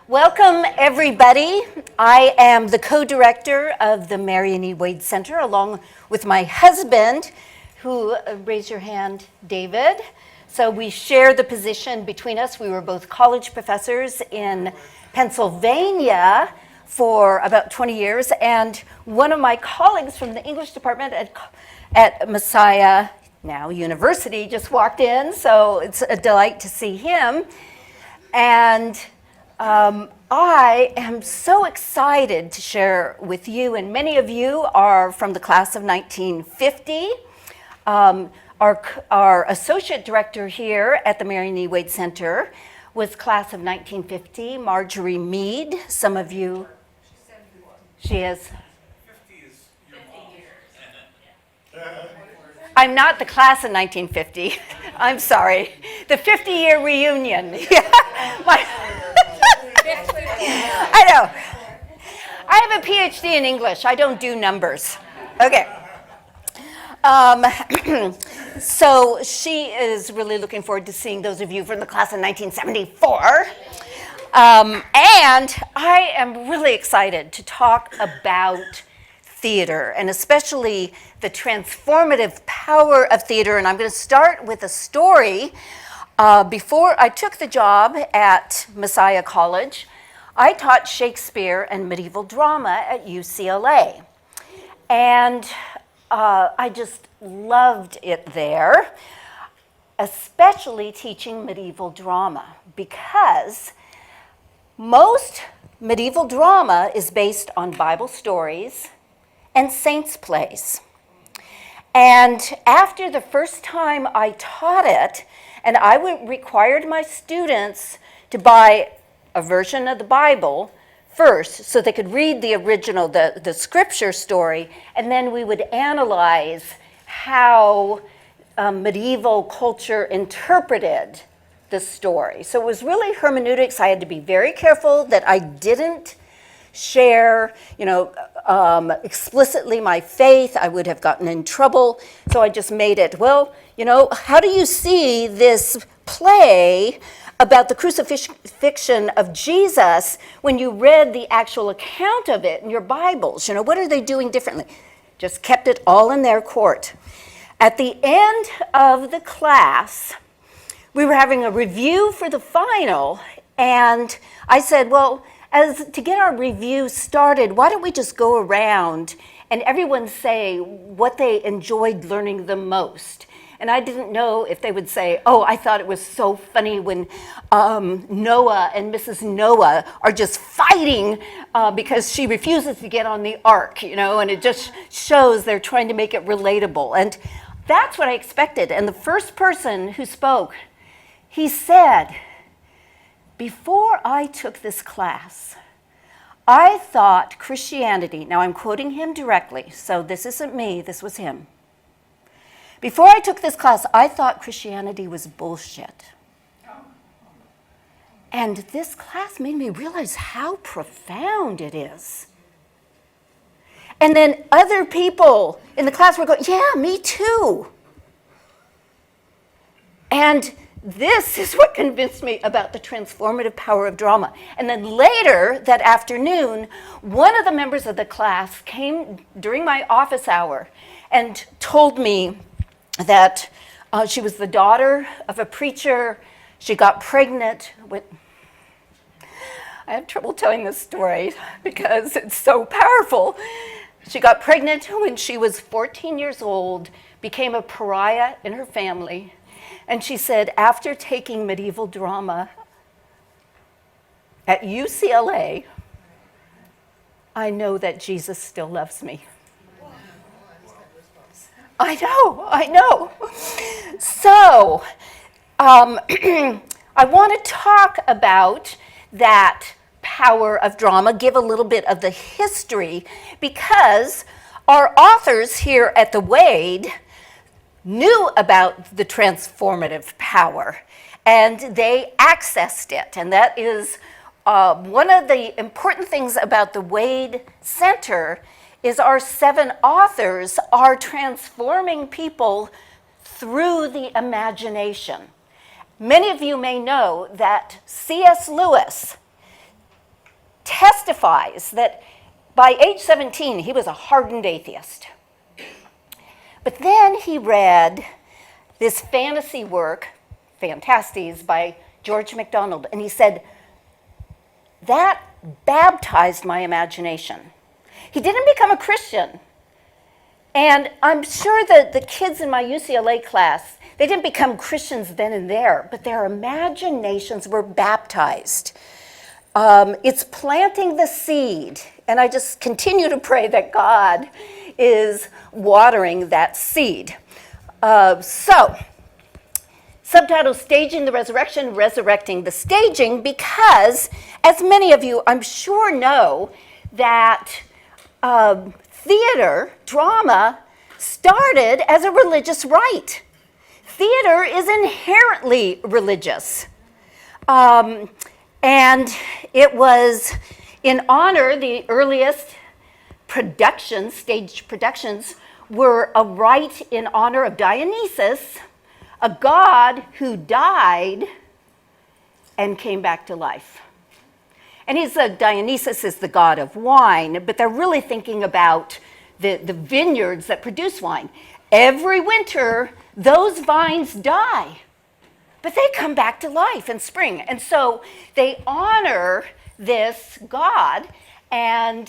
Welcome, everybody. I am the co-director of the Marion E Center, along with my husband, who, raise your hand, David. So we share the position between us. We were both college professors in Pennsylvania for about 20 years, and one of my colleagues from the English department at Messiah, now University, just walked in, so it's a delight to see him. And I am so excited to share with you, and many of you are from the class of 1950. Our associate director here at the Marion E Center was class of 1950, Marjorie Mead. Some of you, she is. 50 is your 50 years. I'm not the class of 1950. I'm sorry. The 50-year reunion. Yeah. I know. I have a PhD in English. I don't do numbers. Okay. So she is really looking forward to seeing those of you from the class of 1974. And I am really excited to talk about theater, and especially the transformative power of theater. And I'm going to start with a story. Before I took the job at Messiah College, I taught Shakespeare and medieval drama at UCLA. And I just loved it there, especially teaching medieval drama, because most medieval drama is based on Bible stories and saints' plays. And after the first time I taught it, and I required my students to buy a version of the Bible first so they could read the original, the scripture story, and then we would analyze how medieval culture interpreted the story. So it was really hermeneutics. I had to be very careful that I didn't share, explicitly my faith. I would have gotten in trouble. So I just made it, how do you see this play about the crucifixion of Jesus when you read the actual account of it in your Bibles? What are they doing differently? Just kept it all in their court. At the end of the class, we were having a review for the final, and I said, to get our review started, why don't we just go around and everyone say what they enjoyed learning the most? And I didn't know if they would say, I thought it was so funny when Noah and Mrs. Noah are just fighting because she refuses to get on the ark, and it just shows they're trying to make it relatable. And that's what I expected. And the first person who spoke, he said, before I took this class, I thought Christianity, now I'm quoting him directly, so this isn't me, this was him. Before I took this class, I thought Christianity was bullshit. And this class made me realize how profound it is. And then other people in the class were going, yeah, me too. And this is what convinced me about the transformative power of drama. And then later that afternoon, one of the members of the class came during my office hour and told me that she was the daughter of a preacher. She got pregnant with... I have trouble telling this story because it's so powerful. She got pregnant when she was 14 years old, became a pariah in her family. And she said, after taking medieval drama at UCLA, I know that Jesus still loves me. I know. So, I want to talk about that power of drama, give a little bit of the history, because our authors here at the Wade knew about the transformative power, and they accessed it. And that is one of the important things about the Wade Center is our 7 authors are transforming people through the imagination. Many of you may know that C.S. Lewis testifies that by age 17, he was a hardened atheist. But then he read this fantasy work, Phantastes, by George MacDonald, and he said, that baptized my imagination. He didn't become a Christian. And I'm sure that the kids in my UCLA class, they didn't become Christians then and there, but their imaginations were baptized. It's planting the seed, and I just continue to pray that God is watering that seed. Subtitle, Staging the Resurrection, Resurrecting the Staging, because, as many of you I'm sure know, that theater, drama, started as a religious rite. Theater is inherently religious. And it was in honor, the earliest productions, stage productions, were a rite in honor of Dionysus, a god who died and came back to life. And Dionysus is the god of wine, but they're really thinking about the vineyards that produce wine. Every winter, those vines die, but they come back to life in spring. And so they honor this god, and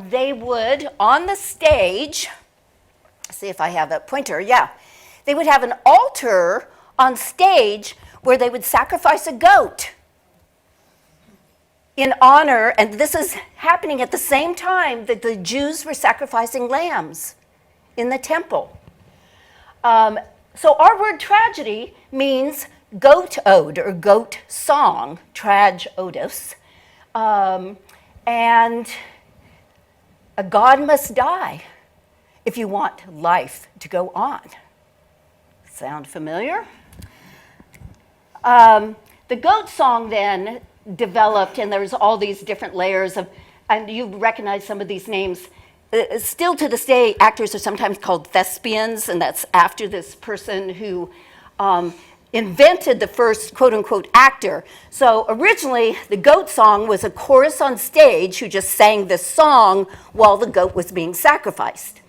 they would, on the stage, see if I have a pointer, yeah. They would have an altar on stage where they would sacrifice a goat in honor, and this is happening at the same time that the Jews were sacrificing lambs in the temple. So our word tragedy means goat ode or goat song, trag odos, and a god must die if you want life to go on. Sound familiar? The goat song then developed, and there's all these different layers of, and you recognize some of these names. Still to this day, actors are sometimes called thespians, and that's after this person who invented the first quote-unquote actor. So originally, the goat song was a chorus on stage who just sang this song while the goat was being sacrificed.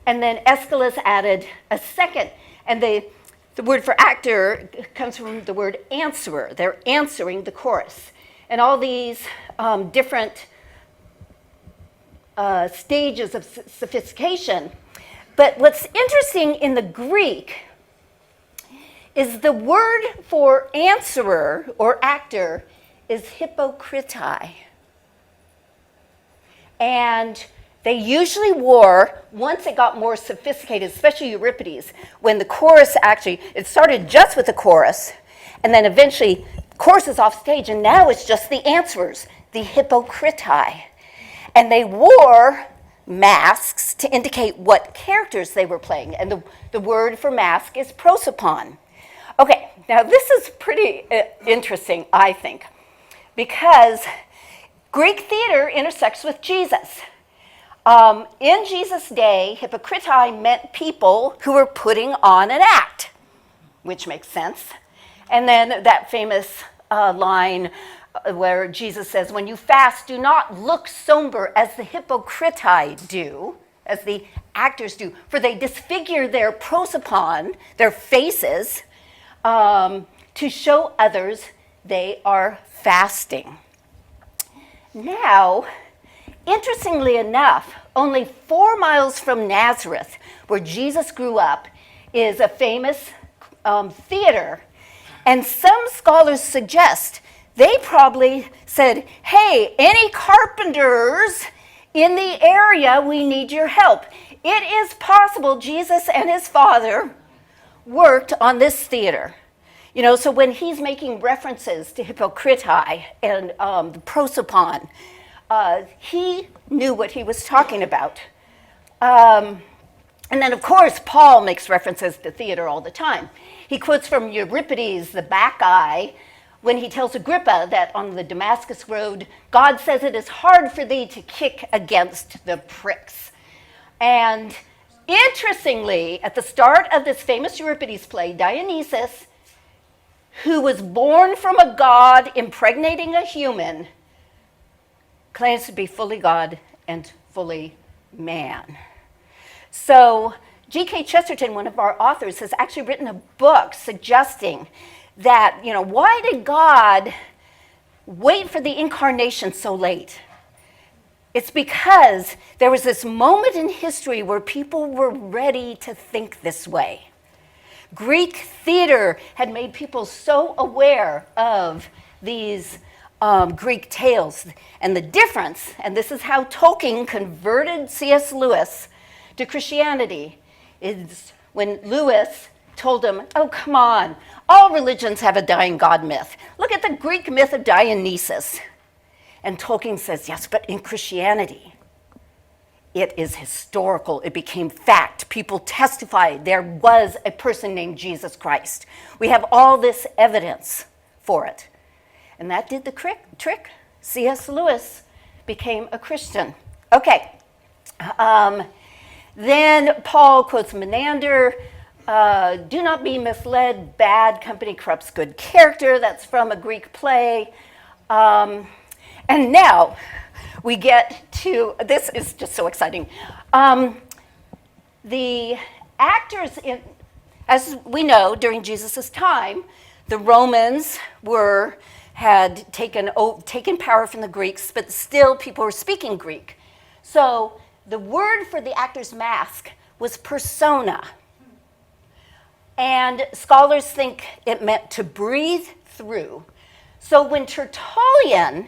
And then Aeschylus added a second, and the word for actor comes from the word answerer. They're answering the chorus. And all these different stages of sophistication. But what's interesting in the Greek is the word for answerer or actor is hypocritai. And they usually wore, once it got more sophisticated, especially Euripides, when the chorus actually, it started just with the chorus, and then eventually chorus is off stage, and now it's just the answerers, the hypocritai. And they wore masks to indicate what characters they were playing, and the word for mask is prosopon. Okay, now this is pretty interesting, I think, because Greek theater intersects with Jesus. In Jesus' day, hypocritai meant people who were putting on an act, which makes sense. And then that famous line where Jesus says, when you fast, do not look somber as the hypocritai do, as the actors do, for they disfigure their prosopon, their faces, to show others they are fasting. Now, interestingly enough, only 4 miles from Nazareth, where Jesus grew up, is a famous theater. And some scholars suggest they probably said, hey, any carpenters in the area, we need your help. It is possible Jesus and his father worked on this theater. You know, so when he's making references to hypocritai and the prosopon, he knew what he was talking about. And then, of course, Paul makes references to theater all the time. He quotes from Euripides, the Bacchae, when he tells Agrippa that on the Damascus road, God says it is hard for thee to kick against the pricks. And interestingly, at the start of this famous Euripides play, Dionysus, who was born from a god impregnating a human, claims to be fully God and fully man. So G.K. Chesterton, one of our authors, has actually written a book suggesting that, why did God wait for the incarnation so late? It's because there was this moment in history where people were ready to think this way. Greek theater had made people so aware of these Greek tales. And the difference, and this is how Tolkien converted C.S. Lewis to Christianity, is when Lewis told him, oh, come on, all religions have a dying God myth. Look at the Greek myth of Dionysus. And Tolkien says, yes, but in Christianity, it is historical. It became fact. People testified there was a person named Jesus Christ. We have all this evidence for it. And that did the trick. C.S. Lewis became a Christian. Okay. Then Paul quotes Menander, do not be misled, bad company corrupts good character. That's from a Greek play. And now we get to, this is just so exciting. The actors, as we know, during Jesus' time, the Romans had taken power from the Greeks, but still people were speaking Greek. So the word for the actor's mask was persona. And scholars think it meant to breathe through. So when Tertullian,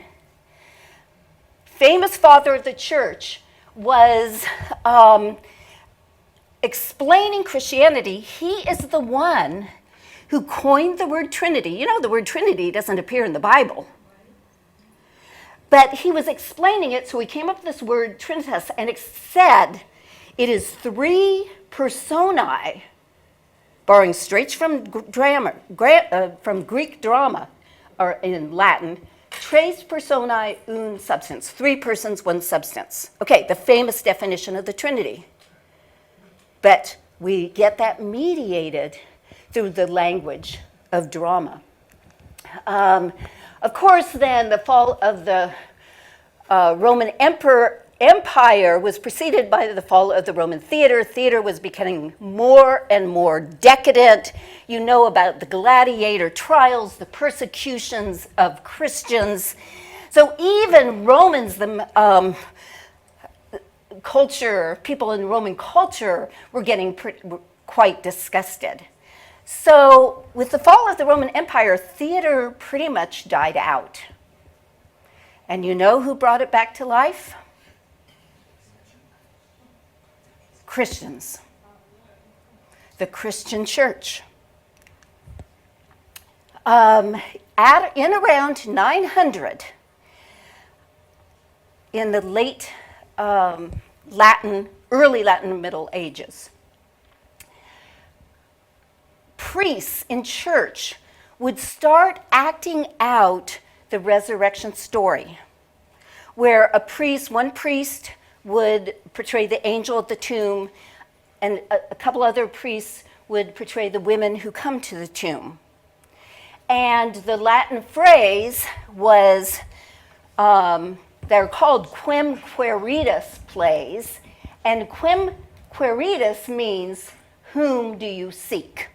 famous father of the church, was explaining Christianity, he is the one who coined the word Trinity. You know, the word Trinity doesn't appear in the Bible. But he was explaining it, so he came up with this word Trinitas, and it said it is three personae, borrowing straight from Greek drama, or in Latin, tres personae un substans, three persons, one substance. Okay, the famous definition of the Trinity. But we get that mediated through the language of drama. Of course, then, the fall of the Roman Empire was preceded by the fall of the Roman theater. Theater was becoming more and more decadent. You know about the gladiator trials, the persecutions of Christians. So even Romans, the people in Roman culture were getting quite disgusted. So with the fall of the Roman Empire, theater pretty much died out. And you know who brought it back to life? Christians. The Christian church. In around 900, in the late early Latin Middle Ages, priests in church would start acting out the resurrection story, where one priest would portray the angel at the tomb, and a couple other priests would portray the women who come to the tomb. And the Latin phrase was, they're called quem quaeritus plays, and quem quaeritus means, whom do you seek?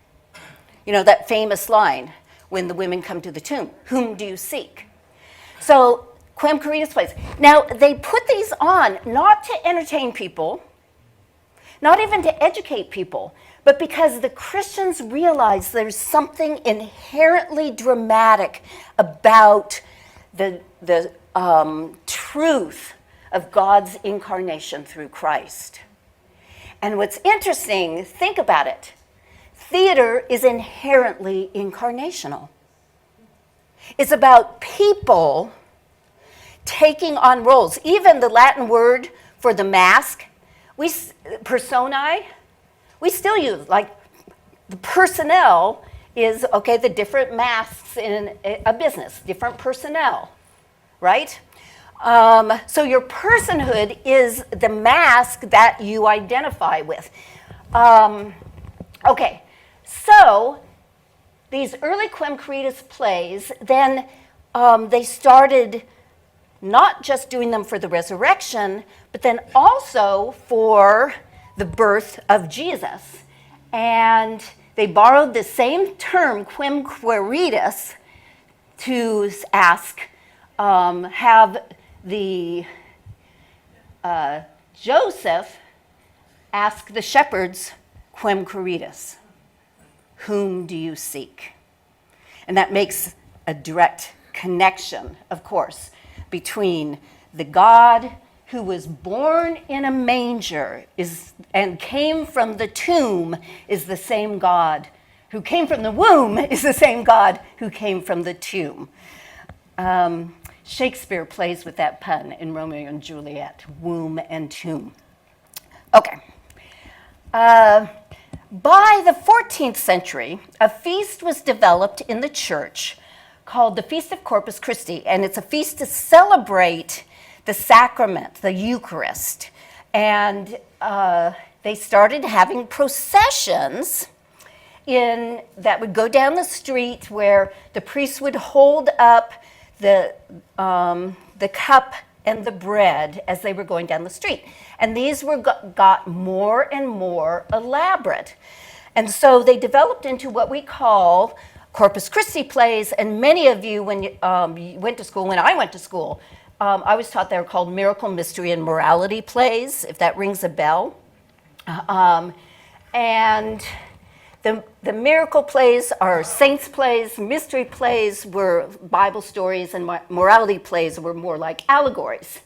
You know, that famous line when the women come to the tomb, whom do you seek? So, quem quaeritus plays. Now, they put these on not to entertain people, not even to educate people, but because the Christians realized there's something inherently dramatic about the truth of God's incarnation through Christ. And what's interesting, think about it, theater is inherently incarnational. It's about people taking on roles. Even the Latin word for the mask, personae, we still use, like, the personnel is, okay, the different masks in a business, different personnel, right? So your personhood is the mask that you identify with. Okay, so these early quem quaeritus plays, then they started not just doing them for the resurrection, but then also for the birth of Jesus. And they borrowed the same term, quem quaeritus, to ask, have the Joseph ask the shepherds, quem quaeritus, whom do you seek? And that makes a direct connection, of course, between the God who was born in a manger and came from the tomb is the same God who came from the womb is the same God who came from the tomb. Shakespeare plays with that pun in Romeo and Juliet, womb and tomb. Okay. By the 14th century, a feast was developed in the church called the Feast of Corpus Christi, and it's a feast to celebrate the sacrament, the Eucharist. And they started having processions that would go down the street where the priest would hold up the cup and the bread as they were going down the street. And these got more and more elaborate. And so they developed into what we call Corpus Christi plays, and many of you, when you went to school, when I went to school, I was taught they were called miracle, mystery, and morality plays, if that rings a bell. And the miracle plays are saints' plays, mystery plays were Bible stories, and morality plays were more like allegories.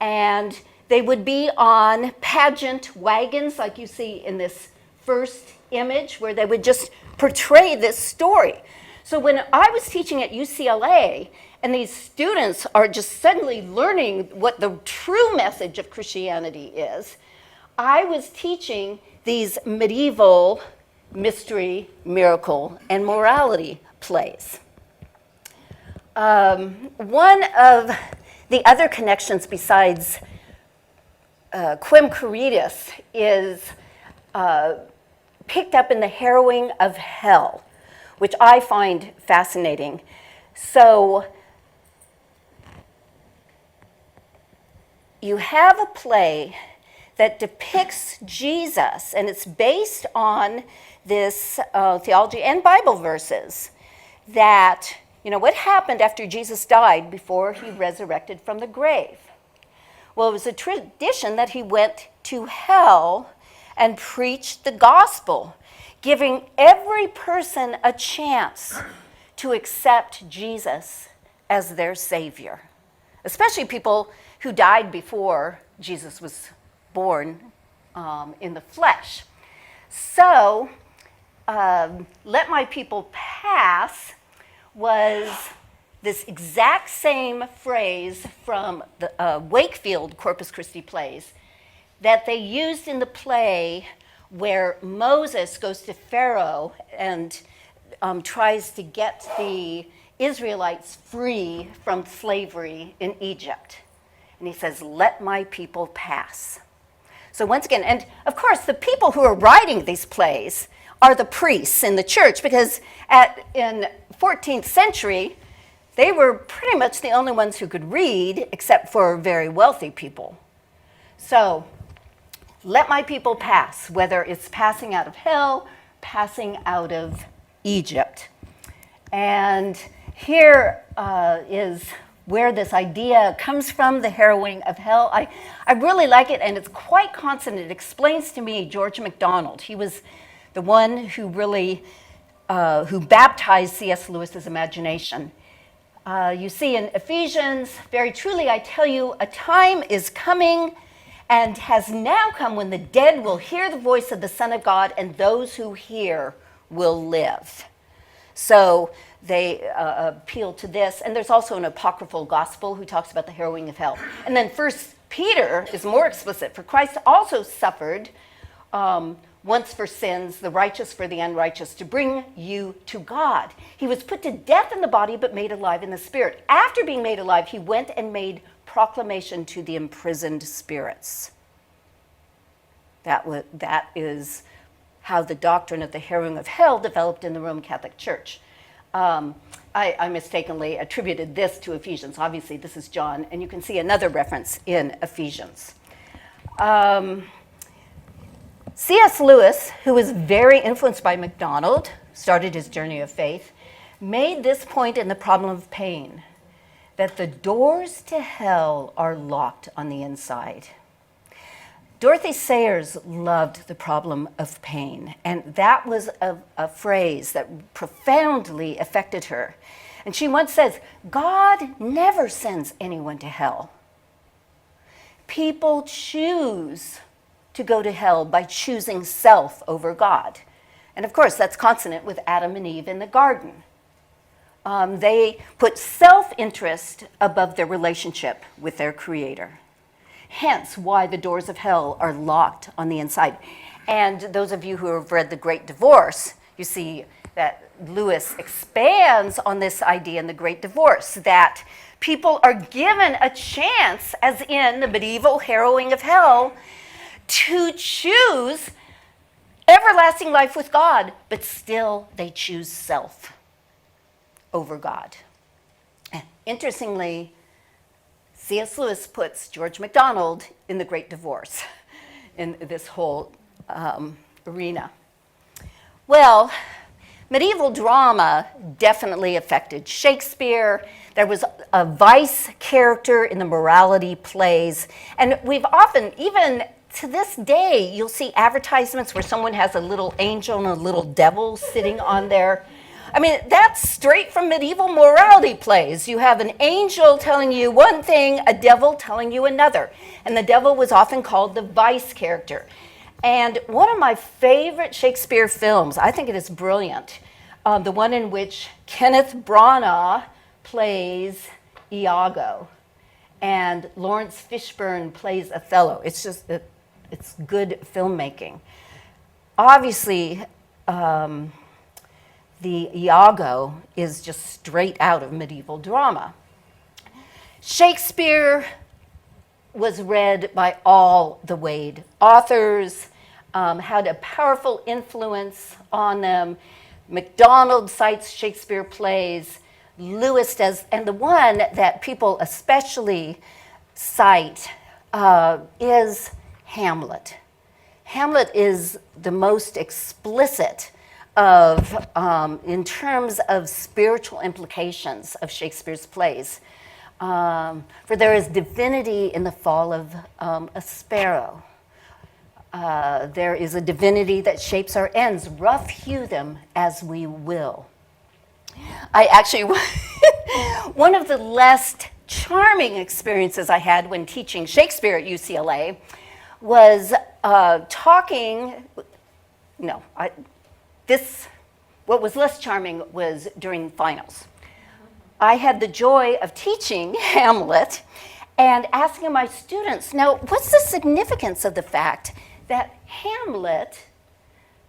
And they would be on pageant wagons, like you see in this first image, where they would just portray this story. So when I was teaching at UCLA, and these students are just suddenly learning what the true message of Christianity is, I was teaching these medieval mystery, miracle, and morality plays. One of the other connections besides quem quaeritus is picked up in the harrowing of hell, which I find fascinating. So you have a play that depicts Jesus, and it's based on this theology and Bible verses that, what happened after Jesus died before he resurrected from the grave? Well, it was a tradition that he went to hell and preached the gospel, giving every person a chance to accept Jesus as their Savior, especially people who died before Jesus was born in the flesh. So, let my people pass was this exact same phrase from the Wakefield Corpus Christi plays that they used in the play where Moses goes to Pharaoh and tries to get the Israelites free from slavery in Egypt. And he says, "Let my people pass." So once again, and of course, the people who are writing these plays are the priests in the church, because in 14th century, they were pretty much the only ones who could read, except for very wealthy people. So, let my people pass, whether it's passing out of hell, passing out of Egypt. And here is where this idea comes from, the harrowing of hell. I really like it, and it's quite constant. It explains to me George MacDonald. He was the one who really, who baptized C.S. Lewis's imagination. You see in Ephesians, "Very truly I tell you, a time is coming and has now come when the dead will hear the voice of the Son of God, and those who hear will live." So they appeal to this. And there's also an apocryphal gospel who talks about the harrowing of hell. And then First Peter is more explicit. "For Christ also suffered once for sins, the righteous for the unrighteous, to bring you to God. He was put to death in the body, but made alive in the spirit. After being made alive, he went and made proclamation to the imprisoned spirits." That is how the doctrine of the harrowing of hell developed in the Roman Catholic Church. I mistakenly attributed this to Ephesians. Obviously, this is John, and you can see another reference in Ephesians. C.S. Lewis, who was very influenced by MacDonald, started his journey of faith, made this point in The Problem of Pain, that the doors to hell are locked on the inside. Dorothy Sayers loved The Problem of Pain, and that was a phrase that profoundly affected her. And she once says, God never sends anyone to hell. People choose to go to hell by choosing self over God. And of course, that's consonant with Adam and Eve in the garden. They put self-interest above their relationship with their Creator. Hence why the doors of hell are locked on the inside. And those of you who have read The Great Divorce, you see that Lewis expands on this idea in The Great Divorce, that people are given a chance, as in the medieval harrowing of hell, to choose everlasting life with God, but still they choose self over God. Interestingly, C.S. Lewis puts George MacDonald in The Great Divorce in this whole arena. Well, medieval drama definitely affected Shakespeare. There was a vice character in the morality plays, and we've often, even to this day, you'll see advertisements where someone has a little angel and a little devil sitting on there. I mean, that's straight from medieval morality plays. You have an angel telling you one thing, a devil telling you another. And the devil was often called the vice character. And one of my favorite Shakespeare films, I think it is brilliant, the one in which Kenneth Branagh plays Iago and Lawrence Fishburne plays Othello. It's just, it's good filmmaking. Obviously, the Iago is just straight out of medieval drama. Shakespeare was read by all the Wade authors, had a powerful influence on them. MacDonald cites Shakespeare plays, Lewis does, and the one that people especially cite is Hamlet. Hamlet is the most explicit of, in terms of spiritual implications of Shakespeare's plays. For there is divinity in the fall of a sparrow. There is a divinity that shapes our ends. Rough hew them as we will. I actually, one of the less charming experiences I had when teaching Shakespeare at UCLA was what was less charming was during finals. I had the joy of teaching Hamlet and asking my students, now, what's the significance of the fact that Hamlet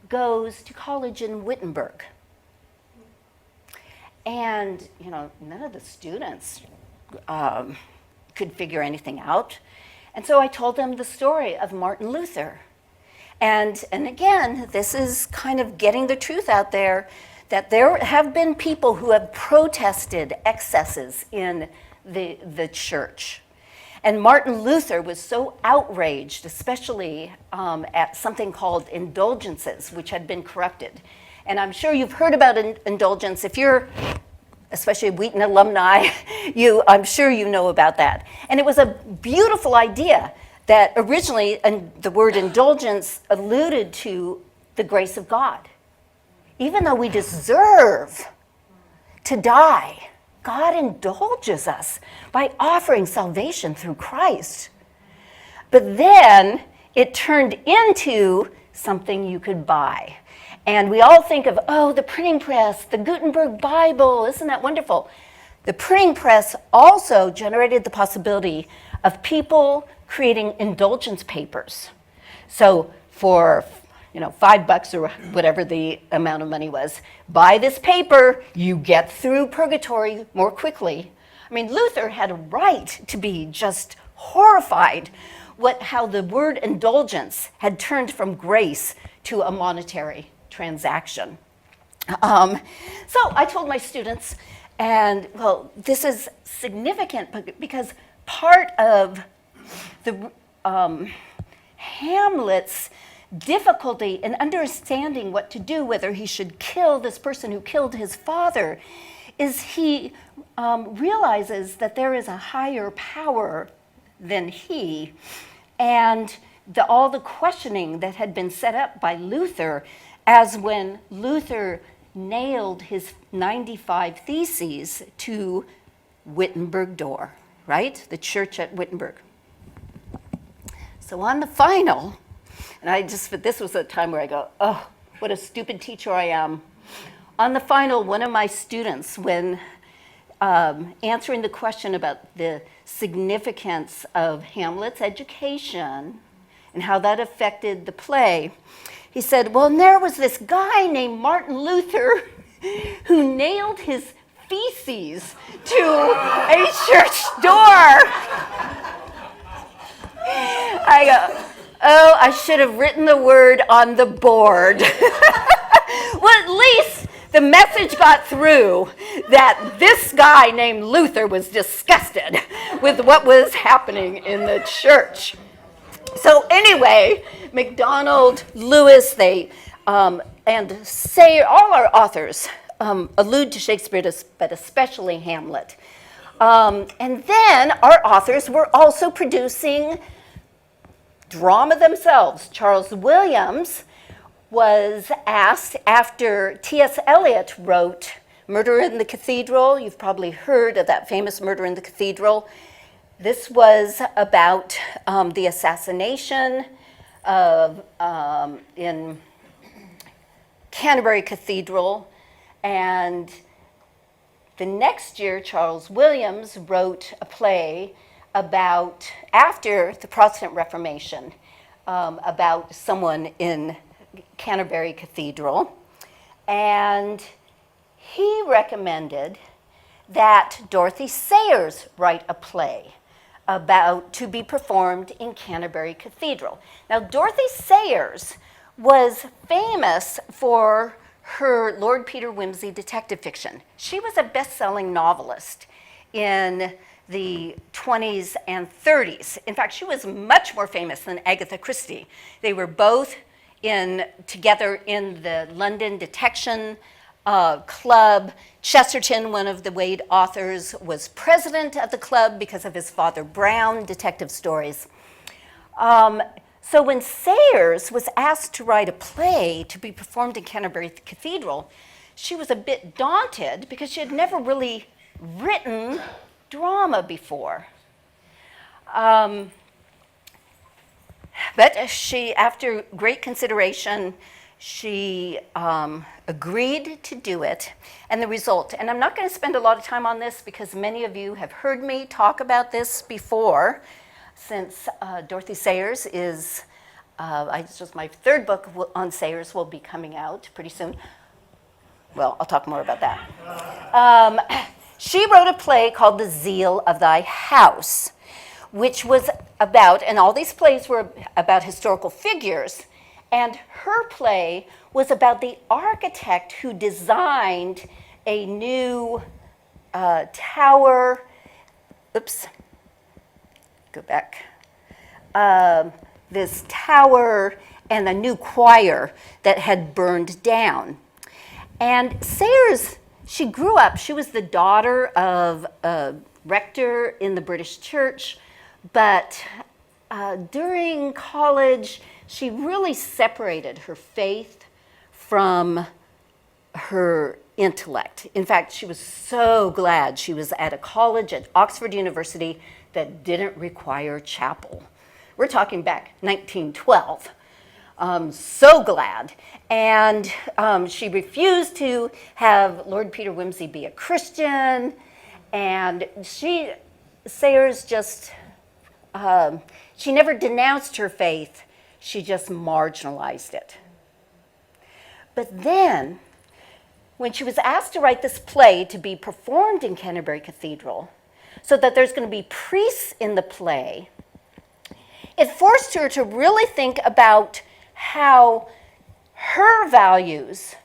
goes to college in Wittenberg? And, none of the students could figure anything out. And so I told them the story of Martin Luther. And again, this is kind of getting the truth out there, that there have been people who have protested excesses in the church. And Martin Luther was so outraged, especially at something called indulgences, which had been corrupted. And I'm sure you've heard about indulgence. If you're, especially Wheaton alumni, I'm sure you know about that. And it was a beautiful idea that originally, and the word indulgence alluded to the grace of God. Even though we deserve to die, God indulges us by offering salvation through Christ. But then it turned into something you could buy. And we all think of, the printing press, the Gutenberg Bible, isn't that wonderful? The printing press also generated the possibility of people creating indulgence papers. So for $5 or whatever the amount of money was, buy this paper, you get through purgatory more quickly. I mean, Luther had a right to be just horrified how the word indulgence had turned from grace to a monetary transaction. So I told my students, And, well, this is significant because part of the Hamlet's difficulty in understanding what to do, whether he should kill this person who killed his father, is he realizes that there is a higher power than he, and all the questioning that had been set up by Luther, as when Luther nailed his 95 Theses to Wittenberg door, right? The church at Wittenberg. So on the final, and this was a time where I go, oh, what a stupid teacher I am. On the final, one of my students, when answering the question about the significance of Hamlet's education and how that affected the play, he said, well, and there was this guy named Martin Luther who nailed his feces to a church door. I go, oh, I should have written the word on the board. Well, at least the message got through that this guy named Luther was disgusted with what was happening in the church. So anyway, MacDonald, Lewis, and Sayers, all our authors allude to Shakespeare, but especially Hamlet. And then our authors were also producing drama themselves. Charles Williams was asked after T.S. Eliot wrote Murder in the Cathedral. You've probably heard of that famous Murder in the Cathedral. This was about the assassination in Canterbury Cathedral. And the next year, Charles Williams wrote a play about, after the Protestant Reformation, about someone in Canterbury Cathedral. And he recommended that Dorothy Sayers write a play to be performed in Canterbury Cathedral. Now, Dorothy Sayers was famous for her Lord Peter Wimsey detective fiction. She was a best-selling novelist in the 20s and 30s. In fact, she was much more famous than Agatha Christie. They were both together in the London Detection Club. Chesterton, one of the Wade authors, was president of the club because of his Father Brown detective stories. So when Sayers was asked to write a play to be performed in Canterbury Cathedral, she was a bit daunted because she had never really written drama before. But after great consideration, she agreed to do it. And the result, and I'm not going to spend a lot of time on this because many of you have heard me talk about this before, since Dorothy Sayers is, just my third book on Sayers will be coming out pretty soon. Well, I'll talk more about that. She wrote a play called The Zeal of Thy House, which was about, and all these plays were about historical figures, and her play was about the architect who designed a new tower. Oops, go back. This tower and a new choir that had burned down. And Sayers, she grew up, she was the daughter of a rector in the British Church, but during college, she really separated her faith from her intellect. In fact, she was so glad she was at a college at Oxford University that didn't require chapel. We're talking back 1912. So glad. And she refused to have Lord Peter Wimsey be a Christian. And Sayers just, she never denounced her faith. She just marginalized it. But then, when she was asked to write this play to be performed in Canterbury Cathedral, so that there's going to be priests in the play, it forced her to really think about how her values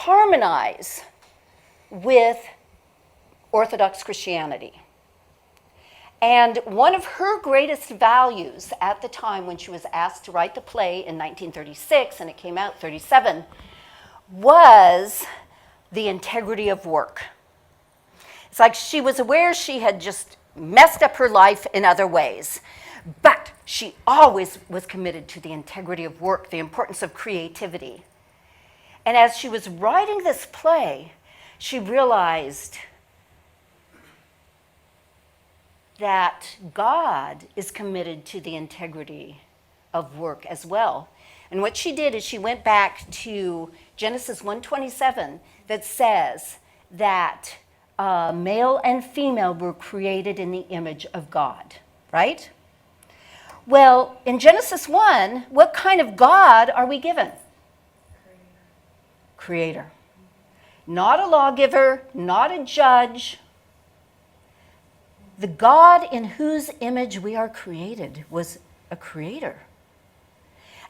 harmonize with Orthodox Christianity. And one of her greatest values at the time when she was asked to write the play in 1936, and it came out 37, was the integrity of work. It's like she was aware she had just messed up her life in other ways, but she always was committed to the integrity of work, the importance of creativity. And as she was writing this play, she realized that God is committed to the integrity of work as well. And what she did is she went back to Genesis 1:27 that says that male and female were created in the image of God, right? Well, in Genesis 1, what kind of God are we given? Creator. Not a lawgiver, not a judge. The God in whose image we are created was a creator.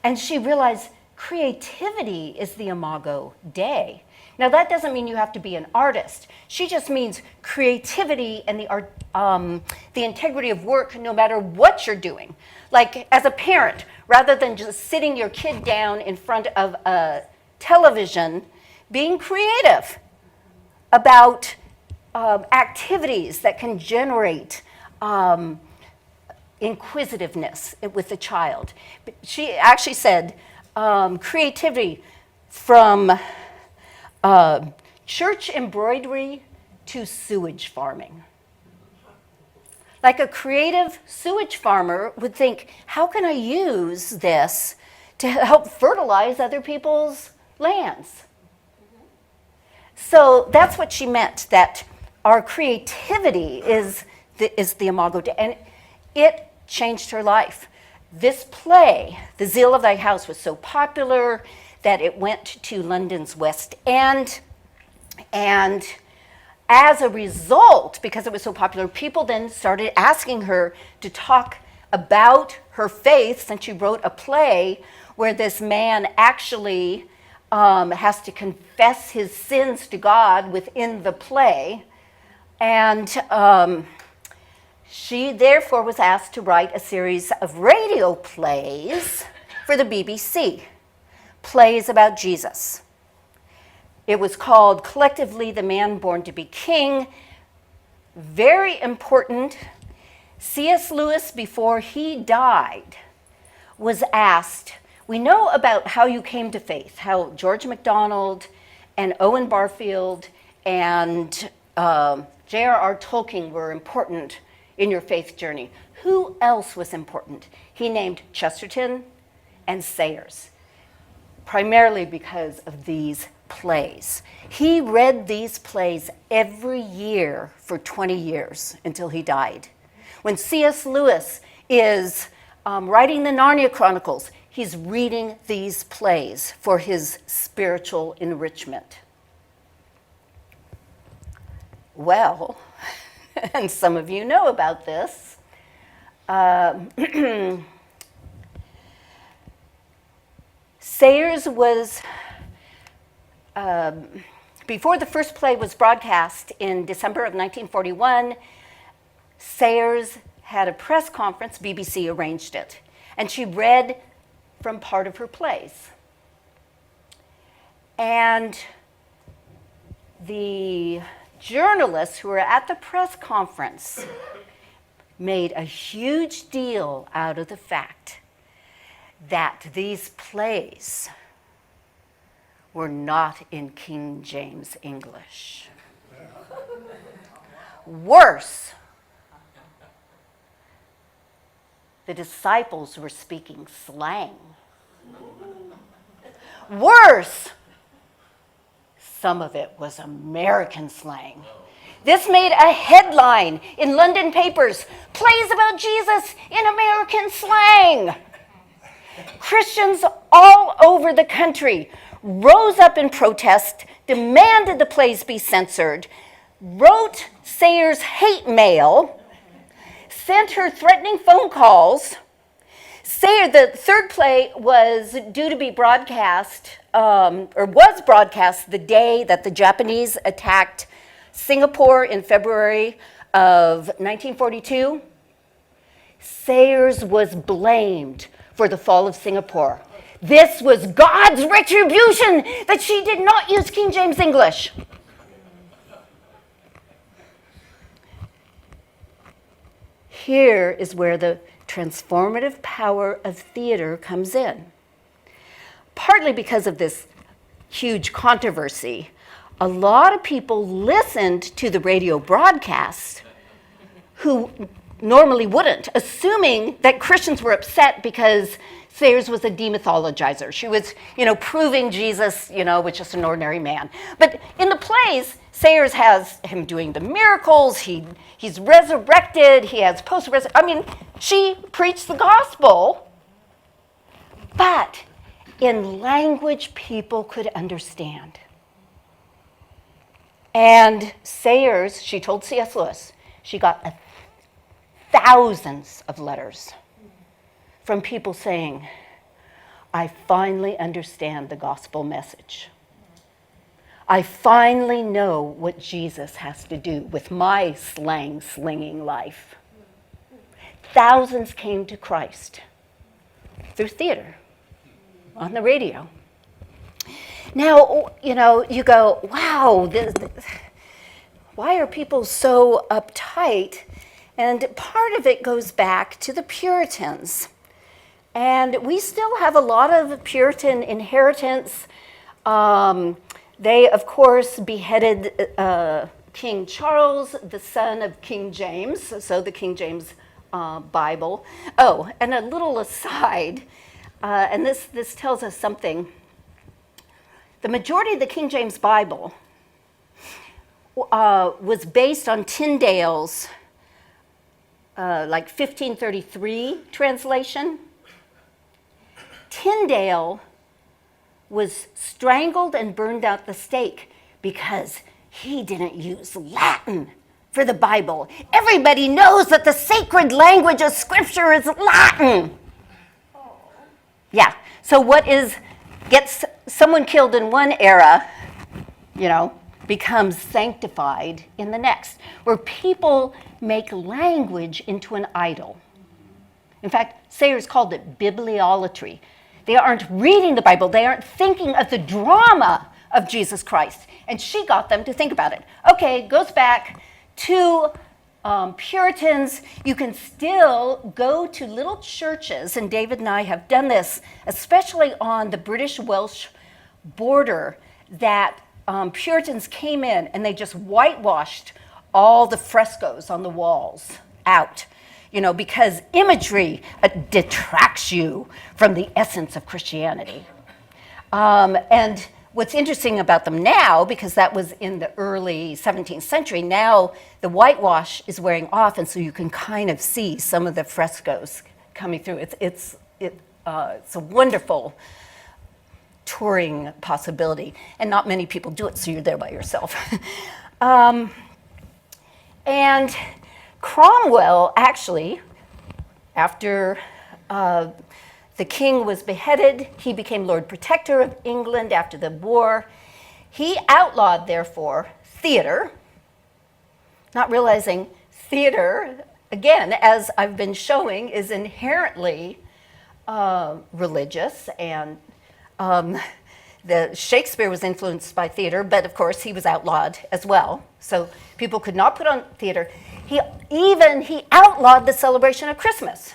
And she realized creativity is the imago Dei. Now, that doesn't mean you have to be an artist. She just means creativity and the integrity of work no matter what you're doing. Like, as a parent, rather than just sitting your kid down in front of a television, being creative about activities that can generate inquisitiveness with the child. She actually said creativity from church embroidery to sewage farming. Like a creative sewage farmer would think, how can I use this to help fertilize other people's lands? So that's what she meant, that our creativity is the imago Dei, and it changed her life. This play, The Zeal of Thy House, was so popular that it went to London's West End, and as a result, because it was so popular, people then started asking her to talk about her faith, since she wrote a play where this man actually has to confess his sins to God within the play. And she therefore was asked to write a series of radio plays for the BBC, plays about Jesus. It was called collectively The Man Born to Be King. Very important. C.S. Lewis, before he died, was asked, we know about how you came to faith, how George MacDonald and Owen Barfield and J.R.R. Tolkien were important in your faith journey. Who else was important? He named Chesterton and Sayers, primarily because of these plays. He read these plays every year for 20 years until he died. When C.S. Lewis is writing the Narnia Chronicles, he's reading these plays for his spiritual enrichment. Well, and some of you know about this, Sayers was, before the first play was broadcast in December of 1941, Sayers had a press conference, BBC arranged it, and she read from part of her plays. And the journalists who were at the press conference made a huge deal out of the fact that these plays were not in King James English. Worse, the disciples were speaking slang. Worse, some of it was American slang. This made a headline in London papers, plays about Jesus in American slang. Christians all over the country rose up in protest, demanded the plays be censored, wrote Sayers hate mail, sent her threatening phone calls, Sayer, the third play was due to be broadcast, or was broadcast the day that the Japanese attacked Singapore in February of 1942. Sayers was blamed for the fall of Singapore. This was God's retribution that she did not use King James English. Here is where the transformative power of theater comes in. Partly because of this huge controversy, a lot of people listened to the radio broadcast who normally wouldn't, assuming that Christians were upset because Sayers was a demythologizer. She was, proving Jesus, was just an ordinary man. But in the plays, Sayers has him doing the miracles. He's resurrected. He has post-resurrection. She preached the gospel, but in language people could understand. And Sayers, she told C.S. Lewis, she got thousands of letters from people saying, I finally understand the gospel message. I finally know what Jesus has to do with my slinging life. Thousands came to Christ through theater, on the radio. Now, you go, wow, why are people so uptight? And part of it goes back to the Puritans. And we still have a lot of Puritan inheritance. They, of course, beheaded King Charles, the son of King James, so the King James Bible. Oh, and a little aside, and this tells us something. The majority of the King James Bible was based on Tyndale's 1533 translation. Tyndale was strangled and burned at the stake because he didn't use Latin for the Bible. Everybody knows that the sacred language of Scripture is Latin. Yeah, so gets someone killed in one era, becomes sanctified in the next, where people make language into an idol. In fact, Sayers called it bibliolatry. They aren't reading the Bible. They aren't thinking of the drama of Jesus Christ. And she got them to think about it. Okay, goes back to Puritans. You can still go to little churches, and David and I have done this, especially on the British-Welsh border, that Puritans came in and they just whitewashed all the frescoes on the walls out. Because imagery detracts you from the essence of Christianity. And what's interesting about them now, because that was in the early 17th century, now the whitewash is wearing off, and so you can kind of see some of the frescoes coming through. It's a wonderful touring possibility, and not many people do it, so you're there by yourself. And Cromwell, actually, after the king was beheaded, he became Lord Protector of England after the war. He outlawed, therefore, theater, not realizing theater, again, as I've been showing, is inherently religious, and the Shakespeare was influenced by theater, but of course he was outlawed as well. So people could not put on theater. He outlawed the celebration of Christmas.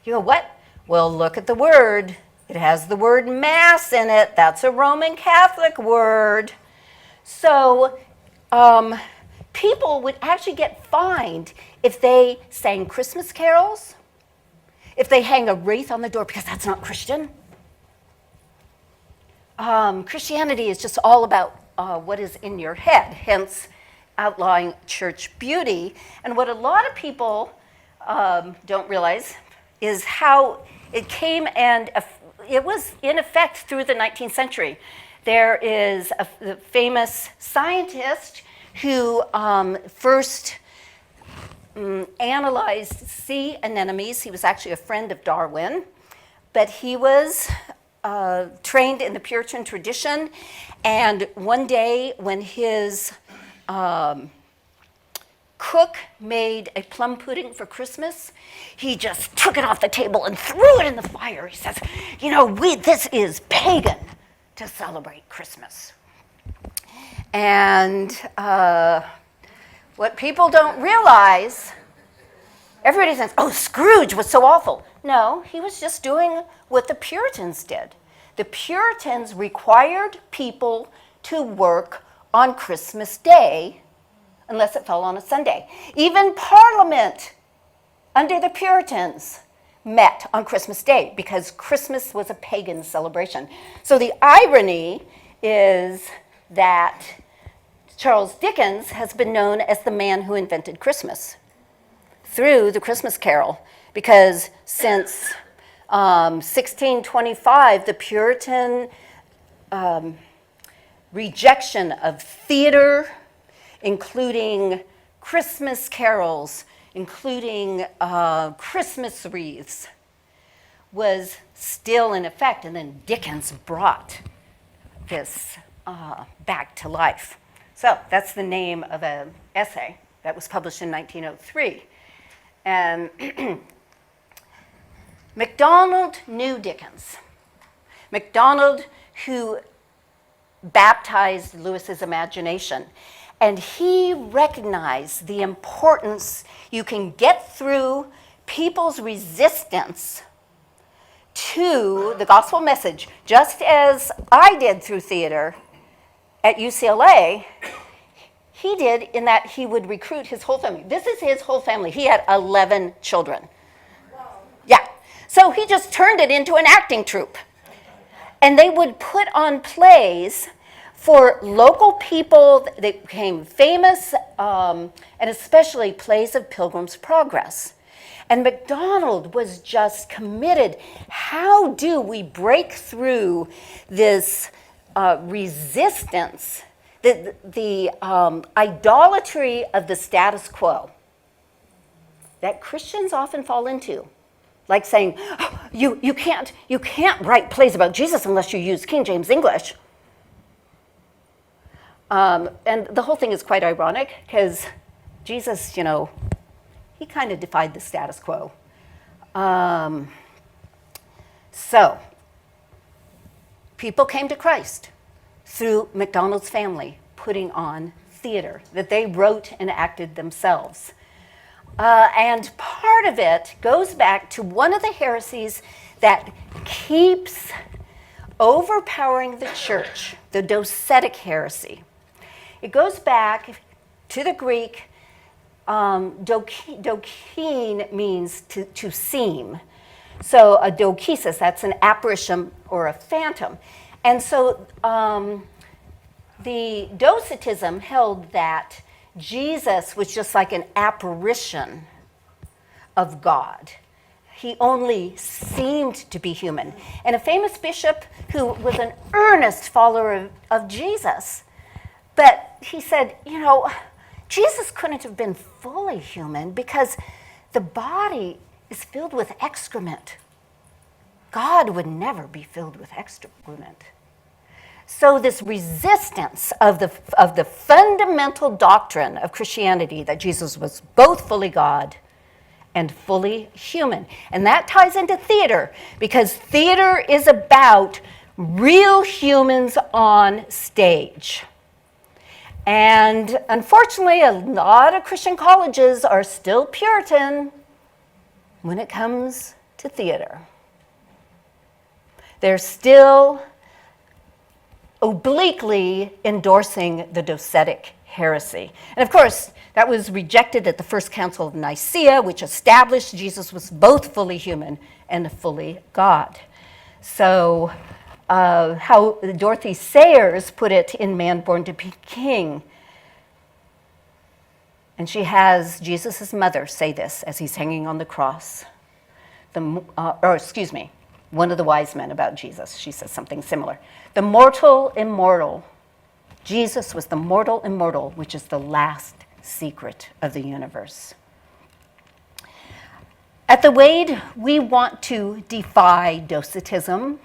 You go, what? Well, look at the word. It has the word mass in it. That's a Roman Catholic word. So people would actually get fined if they sang Christmas carols, if they hang a wreath on the door, because that's not Christian. Christianity is just all about what is in your head, hence outlawing church beauty. And what a lot of people don't realize is how it came, and it was in effect through the 19th century. There is a famous scientist who first analyzed sea anemones. He was actually a friend of Darwin, but he was trained in the Puritan tradition. And one day when his cook made a plum pudding for Christmas, he just took it off the table and threw it in the fire. He says, this is pagan to celebrate Christmas. And what people don't realize, everybody says, oh, Scrooge was so awful. No, he was just doing what the Puritans did. The Puritans required people to work on Christmas Day unless it fell on a Sunday. Even Parliament, under the Puritans, met on Christmas Day because Christmas was a pagan celebration. So the irony is that Charles Dickens has been known as the man who invented Christmas through the Christmas Carol, because since 1625, the Puritan rejection of theater, including Christmas carols, including Christmas wreaths, was still in effect. And then Dickens brought this back to life. So that's the name of an essay that was published in 1903. And MacDonald knew Dickens. MacDonald, who baptized Lewis's imagination. And he recognized the importance you can get through people's resistance to the gospel message, just as I did through theater at UCLA. He did, in that he would recruit his whole family. This is his whole family. He had 11 children. Yeah. So he just turned it into an acting troupe. And they would put on plays for local people that became famous, and especially plays of Pilgrim's Progress. And MacDonald was just committed. How do we break through this resistance, the idolatry of the status quo that Christians often fall into? Like saying, oh, you can't write plays about Jesus unless you use King James English. And the whole thing is quite ironic because Jesus, he kind of defied the status quo. So people came to Christ through MacDonald's family putting on theater that they wrote and acted themselves. And part of it goes back to one of the heresies that keeps overpowering the church, the docetic heresy. It goes back to the Greek. Dokein means to seem. So a dokesis, that's an apparition or a phantom. And so the Docetism held that Jesus was just like an apparition of God. He only seemed to be human. And a famous bishop who was an earnest follower of Jesus, but he said, Jesus couldn't have been fully human because the body is filled with excrement. God would never be filled with excrement. So this resistance of the fundamental doctrine of Christianity that Jesus was both fully God and fully human. And that ties into theater, because theater is about real humans on stage. And unfortunately, a lot of Christian colleges are still Puritan when it comes to theater. They're still obliquely endorsing the docetic heresy. And of course, that was rejected at the First Council of Nicaea, which established Jesus was both fully human and fully God. So how Dorothy Sayers put it in Man Born to be King. And she has Jesus' mother say this as he's hanging on the cross. One of the wise men about Jesus, she says something similar. The mortal immortal. Jesus was the mortal immortal, which is the last secret of the universe. At the Wade, we want to defy docetism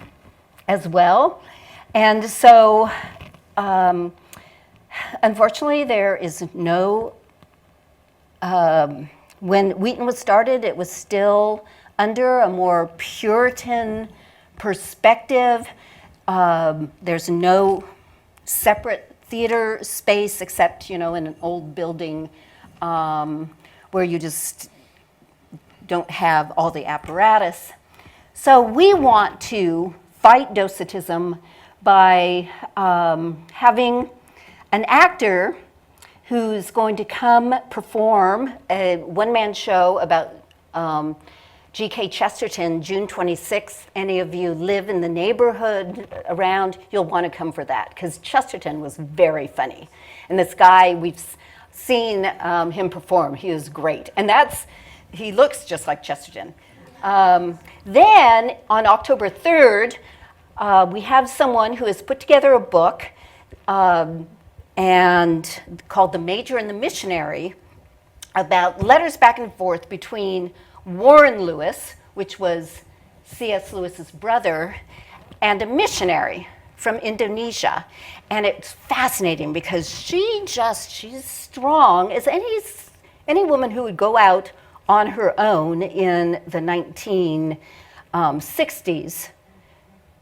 as well. And so, unfortunately, there is no, when Wheaton was started, it was still under a more Puritan perspective. There's no separate theater space except, in an old building where you just don't have all the apparatus. So we want to fight docetism by having an actor who's going to come perform a one-man show about G.K. Chesterton, June 26th. Any of you live in the neighborhood around, you'll want to come for that, because Chesterton was very funny. And this guy, we've seen him perform. He was great. And he looks just like Chesterton. Then, on October 3rd, we have someone who has put together a book and called The Major and the Missionary, about letters back and forth between Warren Lewis, which was C.S. Lewis's brother, and a missionary from Indonesia. And it's fascinating because she's strong as any woman who would go out on her own in the 1960s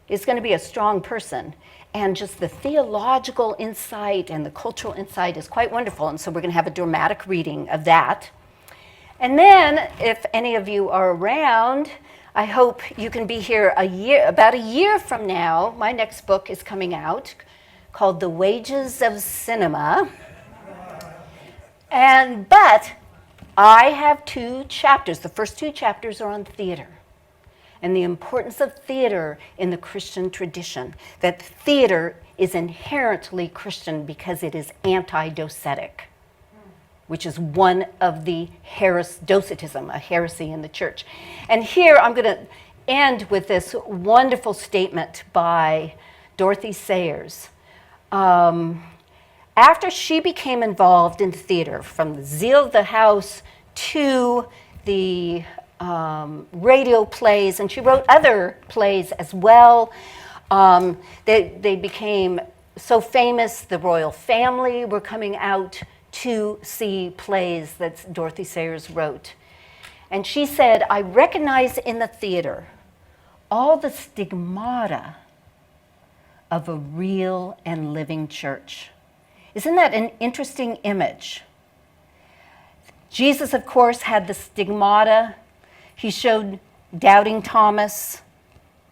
is going to be a strong person. And just the theological insight and the cultural insight is quite wonderful. And so we're going to have a dramatic reading of that. And then, if any of you are around, I hope you can be here about a year from now. My next book is coming out called The Wages of Cinema. But I have 2 chapters. The first 2 chapters are on theater and the importance of theater in the Christian tradition, that theater is inherently Christian because it is anti-docetic, which is one of the docetism, a heresy in the church. And here I'm going to end with this wonderful statement by Dorothy Sayers. After she became involved in theater, from the zeal of the house to the radio plays, and she wrote other plays as well. They became so famous, the royal family were coming out to see plays that Dorothy Sayers wrote. And she said, I recognize in the theater all the stigmata of a real and living church. Isn't that an interesting image? Jesus, of course, had the stigmata. He showed doubting Thomas,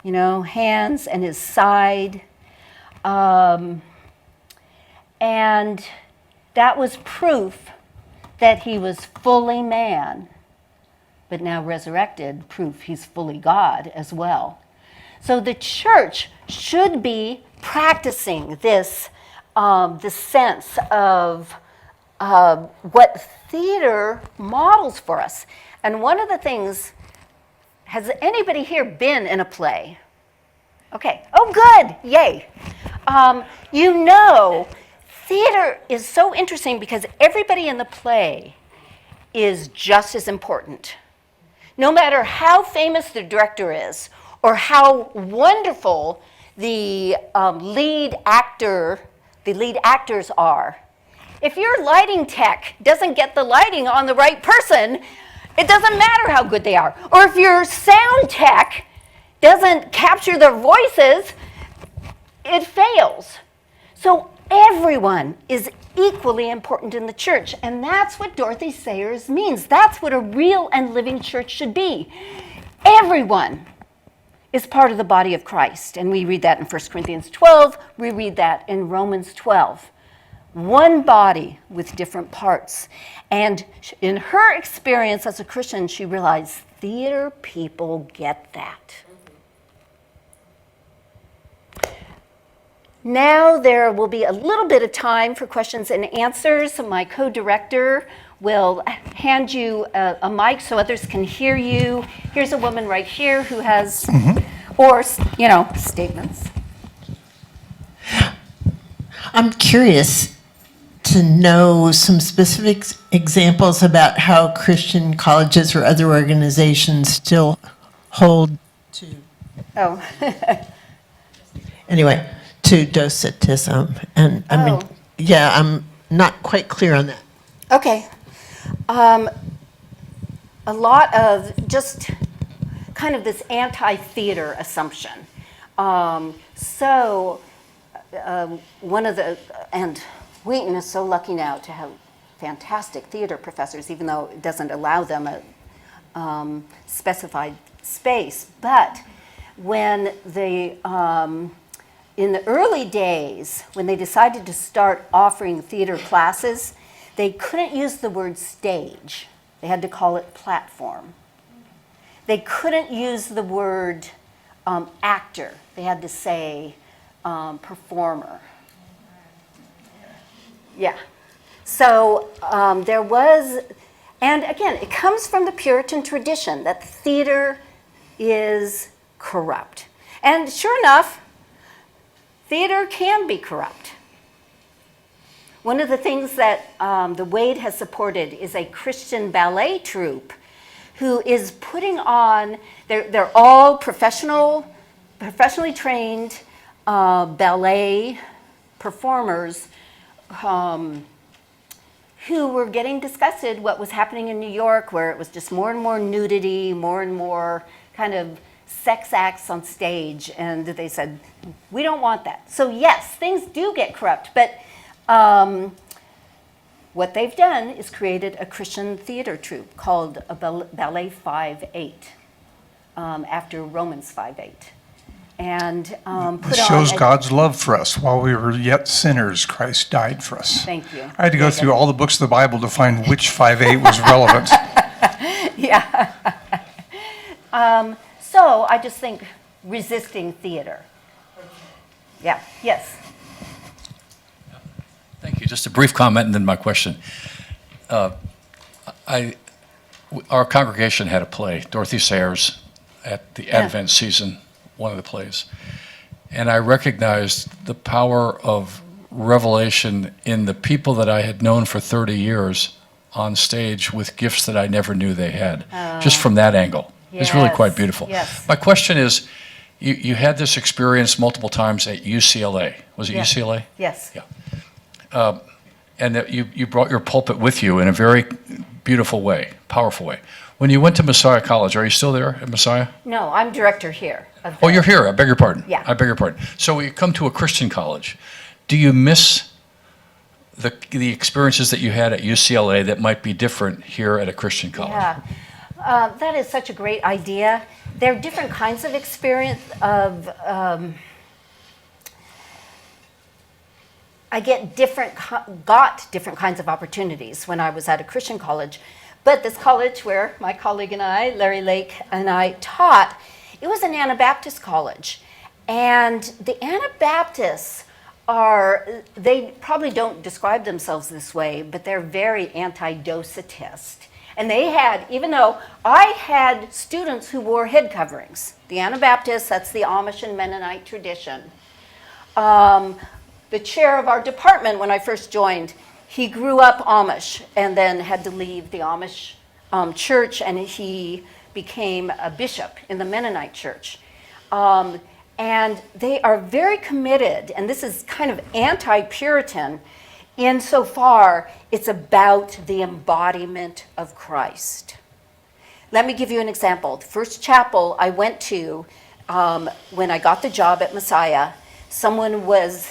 hands and his side. And that was proof that he was fully man, but now resurrected, proof he's fully God as well. So the church should be practicing this sense of what theater models for us. And one of the things, has anybody here been in a play? Okay, oh good, yay. Theater is so interesting because everybody in the play is just as important. No matter how famous the director is or how wonderful the lead actors are, if your lighting tech doesn't get the lighting on the right person, it doesn't matter how good they are. Or if your sound tech doesn't capture their voices, it fails. So everyone is equally important in the church, and that's what Dorothy Sayers means. That's what a real and living church should be. Everyone is part of the body of Christ, and we read that in 1 Corinthians 12, we read that in Romans 12. One body with different parts. And in her experience as a Christian, she realized theater people get that. Now there will be a little bit of time for questions and answers. My co-director will hand you a mic so others can hear you. Here's a woman right here who has, statements. I'm curious to know some specific examples about how Christian colleges or other organizations still hold to, Oh, anyway, to docetism. And I mean, Oh. yeah, I'm not quite clear on that. okay. A lot of just kind of this anti-theater assumption. One of the, and Wheaton is so lucky now to have fantastic theater professors, even though it doesn't allow them a specified space. But when they, in the early days, when they decided to start offering theater classes, they couldn't use the word stage. They had to call it platform. They couldn't use the word actor. They had to say performer. Yeah. So there was, and again, it comes from the Puritan tradition that theater is corrupt. And sure enough, theater can be corrupt. One of the things that the Wade has supported is a Christian ballet troupe who is putting on, they're all professionally trained ballet performers who were getting disgusted what was happening in New York, where it was just more and more nudity, more and more kind of sex acts on stage, and they said, we don't want that. So yes, things do get corrupt, but what they've done is created a Christian theater troupe called a Ballet 5/8, after Romans 5/8. And put It shows on God's love for us. While we were yet sinners, Christ died for us. Thank you. I had to go through all the books of the Bible to find which 5/8 was relevant. Yeah. So I just think resisting theater. Yeah, yes. Thank you. Just a brief comment and then my question. Our congregation had a play, Dorothy Sayers, at the Advent season, one of the plays. And I recognized the power of revelation in the people that I had known for 30 years on stage with gifts that I never knew they had, just from that angle. It's really quite beautiful. Yes. My question is, you had this experience multiple times at UCLA. Was it UCLA? Yes. Yeah. And that you brought your pulpit with you in a very beautiful way, powerful way. When you went to Messiah College, are you still there at Messiah? No, I'm director here. Oh, you're here. I beg your pardon. Yeah. I beg your pardon. So you come to a Christian college. Do you miss the experiences that you had at UCLA that might be different here at a Christian college? Yeah. That is such a great idea. There are different kinds of experience of, I got different kinds of opportunities when I was at a Christian college. But this college where my colleague and I, Larry Lake and I taught, it was an Anabaptist college. And the Anabaptists they probably don't describe themselves this way, but they're very anti-docetist. And they had, even though I had students who wore head coverings, the Anabaptists, that's the Amish and Mennonite tradition. The chair of our department when I first joined, he grew up Amish and then had to leave the Amish church, and he became a bishop in the Mennonite church. And they are very committed, and this is kind of anti-Puritan, insofar it's about the embodiment of Christ. Let me give you an example. The first chapel I went to when I got the job at Messiah, someone was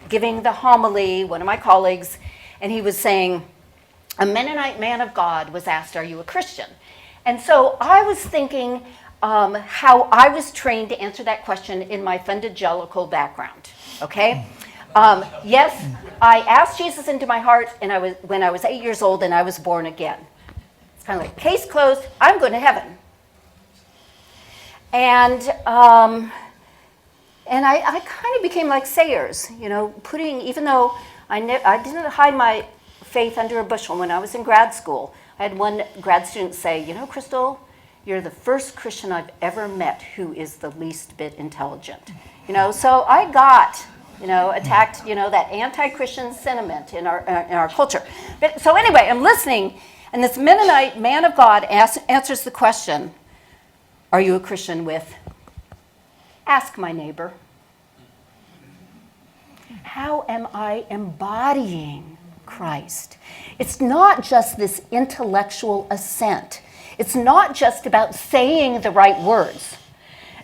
giving the homily, one of my colleagues, and he was saying, a Mennonite man of God was asked, are you a Christian? And so I was thinking how I was trained to answer that question in my fundagelical background, okay? Yes, I asked Jesus into my heart when I was 8 years old, and I was born again. It's kind of like, case closed, I'm going to heaven. And I kind of became like Sayers, you know, even though I didn't hide my faith under a bushel when I was in grad school. I had one grad student say, you know, Crystal, you're the first Christian I've ever met who is the least bit intelligent. You know, so I got attacked, that anti-Christian sentiment in our culture. But, so anyway, I'm listening, and this Mennonite man of God answers the question, are you a Christian with, ask my neighbor. How am I embodying Christ? It's not just this intellectual assent. It's not just about saying the right words.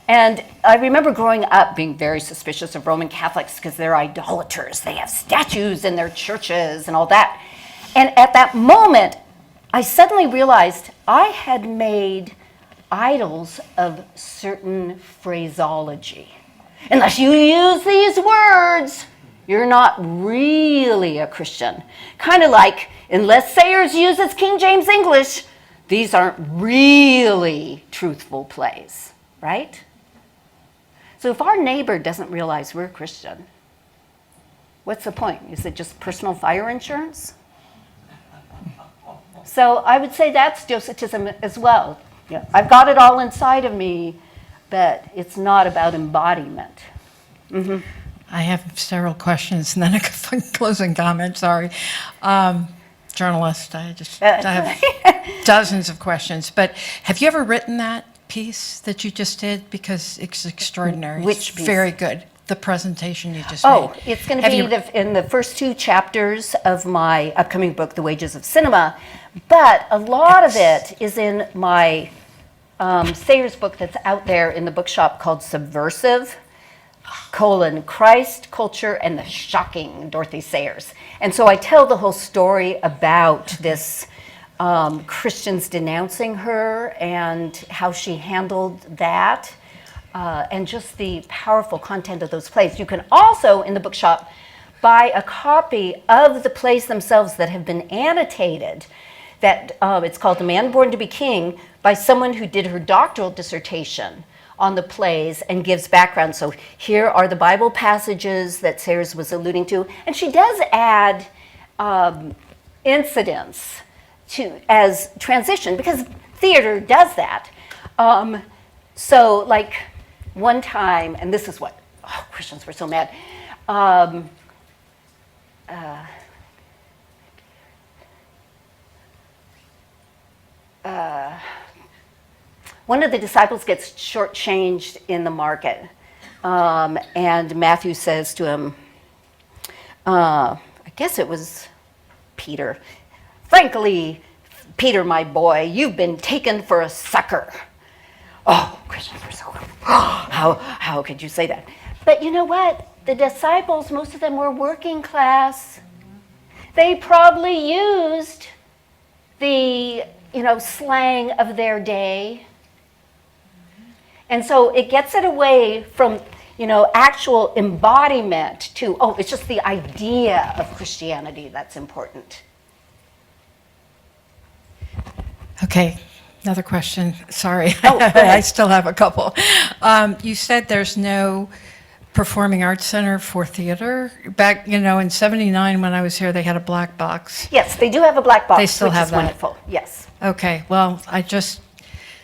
And I remember growing up being very suspicious of Roman Catholics because they're idolaters. They have statues in their churches and all that. And at that moment, I suddenly realized I had made idols of certain phraseology. Unless you use these words, you're not really a Christian. Kind of like, unless Sayers uses King James English, these aren't really truthful plays, right? So if our neighbor doesn't realize we're a Christian, what's the point? Is it just personal fire insurance? So I would say that's Docetism as well. Yeah, I've got it all inside of me, but it's not about embodiment. Mm-hmm. I have several questions and then a closing comment, sorry. Journalist, I have dozens of questions. But have you ever written that piece that you just did? Because it's extraordinary. Which it's piece? Very good. The presentation you just Oh, made. it's going to be in the first 2 chapters of my upcoming book, The Wages of Cinema. But a lot of it is in my Sayers book that's out there in the bookshop called Subversive, Christ, Culture, and the Shocking Dorothy Sayers. And so I tell the whole story about this Christians denouncing her and how she handled that, and just the powerful content of those plays. You can also, in the bookshop, buy a copy of the plays themselves that have been annotated. That it's called The Man Born to be King, by someone who did her doctoral dissertation on the plays and gives background. So here are the Bible passages that Sayers was alluding to. And she does add incidents as transition, because theater does that. So like one time, and this is what, Christians were so mad. One of the disciples gets shortchanged in the market, and Matthew says to him, I guess it was Peter, frankly, Peter, my boy, you've been taken for a sucker. Oh, Christians were so, how could you say that? But you know what? The disciples, most of them were working class. They probably used the slang of their day. And so it gets it away from, actual embodiment to, it's just the idea of Christianity that's important. Okay, another question. Sorry, Oh, go ahead. I still have a couple. You said there's no performing arts center for theater. Back, in '79 when I was here, they had a black box. Yes, they do have a black box, They still which have is that. wonderful. Yes. Okay, well,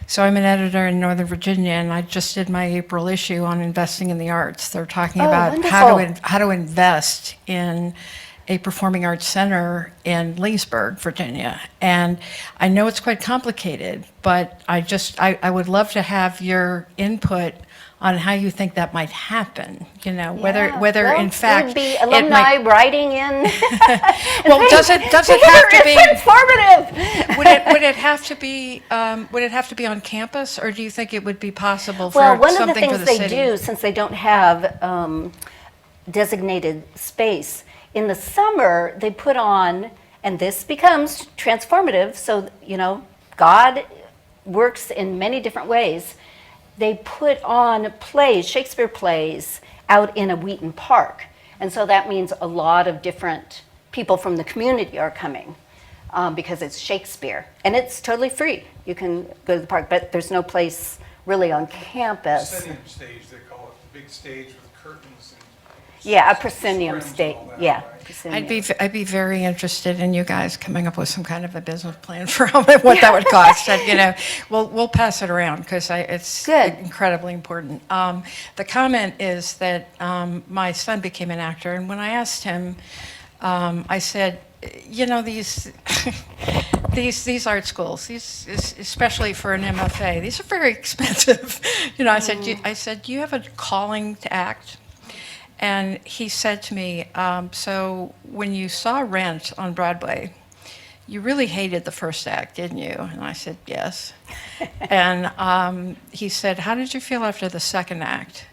so I'm an editor in Northern Virginia, and I just did my April issue on investing in the arts. They're talking about wonderful. how to invest in a performing arts center in Leesburg, Virginia. And I know it's quite complicated, but I would love to have your input on how you think that might happen. Whether Well, in fact it would be it alumni might. writing in. Well, does it have to be? It's transformative. Would it have to be on campus, or do you think it would be possible for Well, one of the something for things the they city? do, since they don't have designated space, in the summer they put on, and this becomes transformative, so, God works in many different ways. They put on plays, Shakespeare plays, out in a Wheaton Park. And so that means a lot of different people from the community are coming because it's Shakespeare. And it's totally free. You can go to the park, but there's no place really on campus. Setting stage, they call it, the big stage with curtains and Yeah, a proscenium state, yeah. I'd be very interested in you guys coming up with some kind of a business plan for what that would cost. We'll pass it around because it's Good. incredibly important. The comment is that my son became an actor, and when I asked him, I said, these these art schools, especially for an MFA, these are very expensive. I said, do you have a calling to act? And he said to me, so when you saw Rent on Broadway, you really hated the first act, didn't you? And I said, yes. And he said, how did you feel after the second act?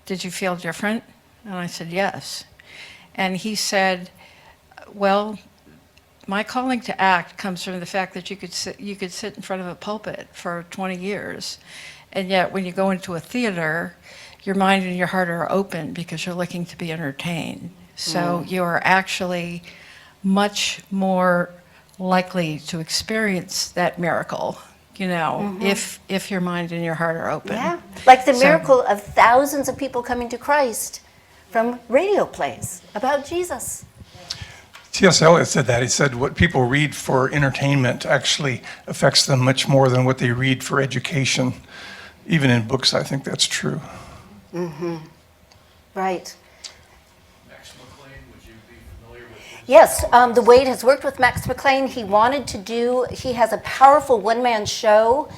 Did you feel different? And I said, yes. And he said, well, my calling to act comes from the fact that you could sit in front of a pulpit for 20 years. And yet when you go into a theater, your mind and your heart are open because you're looking to be entertained. So you're actually much more likely to experience that miracle, if your mind and your heart are open. Yeah, like the So- miracle of thousands of people coming to Christ from radio plays about Jesus. T.S. Eliot said that. He said what people read for entertainment actually affects them much more than what they read for education. Even in books, I think that's true. Right. Max McLean, would you be familiar with his? Yes, the Wade has worked with Max McLean. He has a powerful one-man show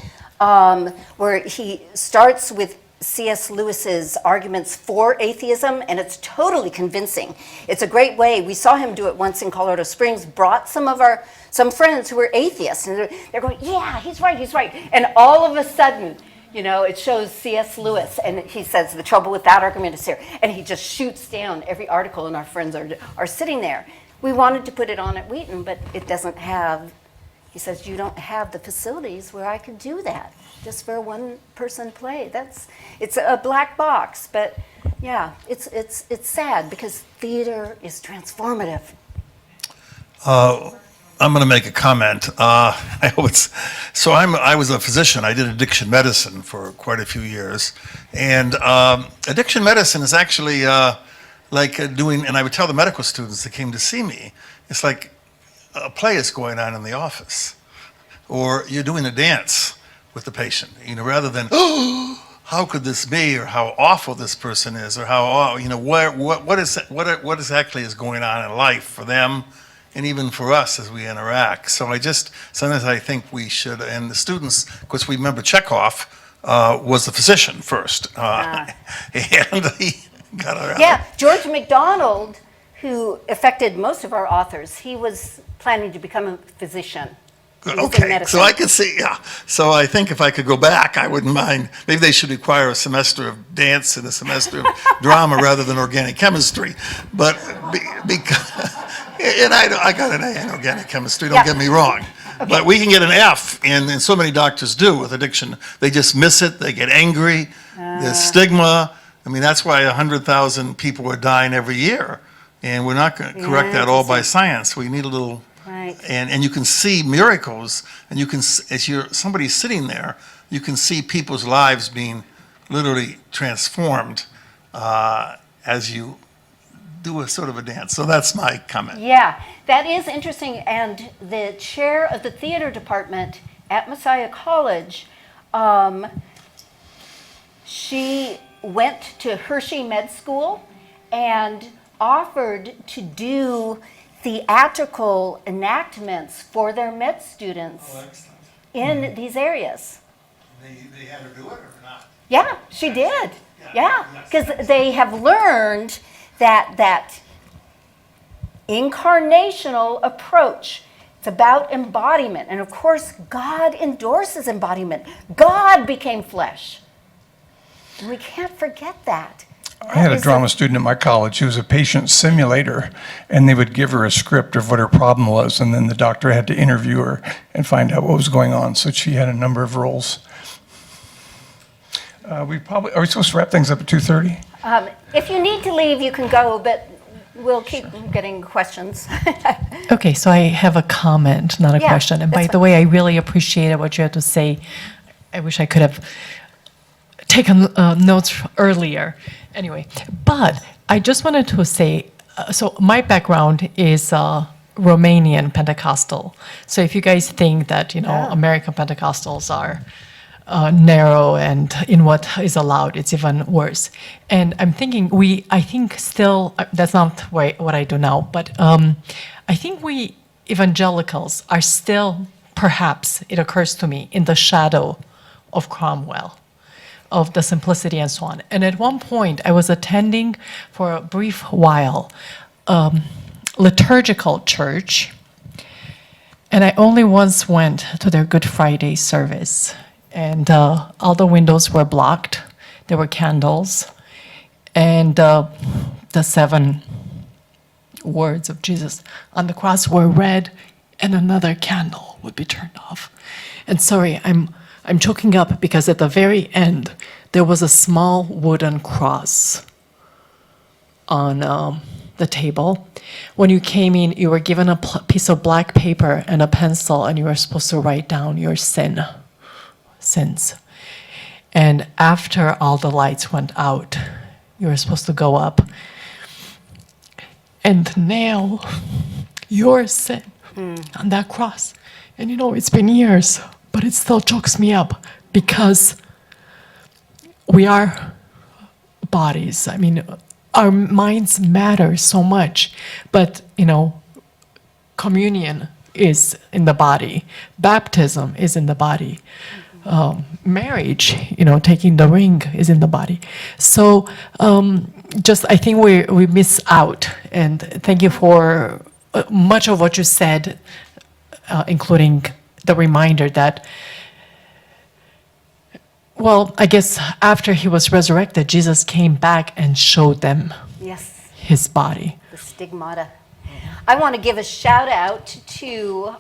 where he starts with C.S. Lewis's arguments for atheism, and it's totally convincing. It's a great way. We saw him do it once in Colorado Springs, brought some friends who were atheists, and they're going, yeah, he's right. And all of a sudden, it shows C.S. Lewis, and he says, the trouble with that argument is here. And he just shoots down every article, and our friends are sitting there. We wanted to put it on at Wheaton, but it doesn't have, he says, you don't have the facilities where I could do that, just for a one-person play. It's a black box, but yeah, it's sad because theater is transformative. I'm going to make a comment. I was a physician. I did addiction medicine for quite a few years, and addiction medicine is actually like doing. And I would tell the medical students that came to see me, it's like a play is going on in the office, or you're doing a dance with the patient. Rather than how could this be, or how awful this person is, or how what exactly is going on in life for them. And even for us as we interact. So sometimes I think we should, and the students, of course, we remember Chekhov was the physician first. And he got around. Yeah, George MacDonald, who affected most of our authors, he was planning to become a physician. He was in Okay, medicine. so I could see, yeah. So I think if I could go back, I wouldn't mind. Maybe they should require a semester of dance and a semester of drama rather than organic chemistry. But because, and I got an A in organic chemistry, don't get me wrong. Okay. But we can get an F, and so many doctors do with addiction. They just miss it, they get angry, there's stigma. I mean, that's why 100,000 people are dying every year. And we're not going to correct that all by science. We need a little... Right. And you can see miracles, and you can, as somebody's sitting there, you can see people's lives being literally transformed as you do a sort of a dance. So that's my comment. Yeah, that is interesting. And the chair of the theater department at Messiah College, she went to Hershey Med School and offered to do theatrical enactments for their med students in these areas. They had her do it or not? Yeah, she did. Yeah, because they have learned that incarnational approach. It's about embodiment. And of course, God endorses embodiment. God became flesh. And we can't forget that. I had a drama student at my college who was a patient simulator, and they would give her a script of what her problem was, and then the doctor had to interview her and find out what was going on. So she had a number of roles. Are we supposed to wrap things up at 2:30? If you need to leave, you can go, but we'll keep getting questions. Okay, so I have a comment, not a Yeah, question. And by that's the way, I really appreciated what you had to say. I wish I could have taken notes earlier. Anyway, but I just wanted to say, so my background is Romanian Pentecostal. So if you guys think that, American Pentecostals are narrow and in what is allowed, it's even worse. And I'm thinking I think still, that's not what I do now, but I think we evangelicals are still, perhaps, it occurs to me, in the shadow of Cromwell, of the simplicity and so on. And at one point, I was attending for a brief while liturgical church, and I only once went to their Good Friday service. And all the windows were blocked. There were candles. And the 7 words of Jesus on the cross were read, and another candle would be turned off. And sorry, I'm choking up because at the very end, there was a small wooden cross on the table. When you came in, you were given a piece of black paper and a pencil, and you were supposed to write down your sins. And after all the lights went out, you were supposed to go up and nail your sin on that cross. And it's been years, but it still chokes me up because we are bodies. I mean, our minds matter so much, but, communion is in the body. Baptism is in the body. Marriage, taking the ring is in the body. So I think we miss out. And thank you for much of what you said, including the reminder that, well, I guess after he was resurrected, Jesus came back and showed them Yes, his body. the stigmata. I want to give a shout out to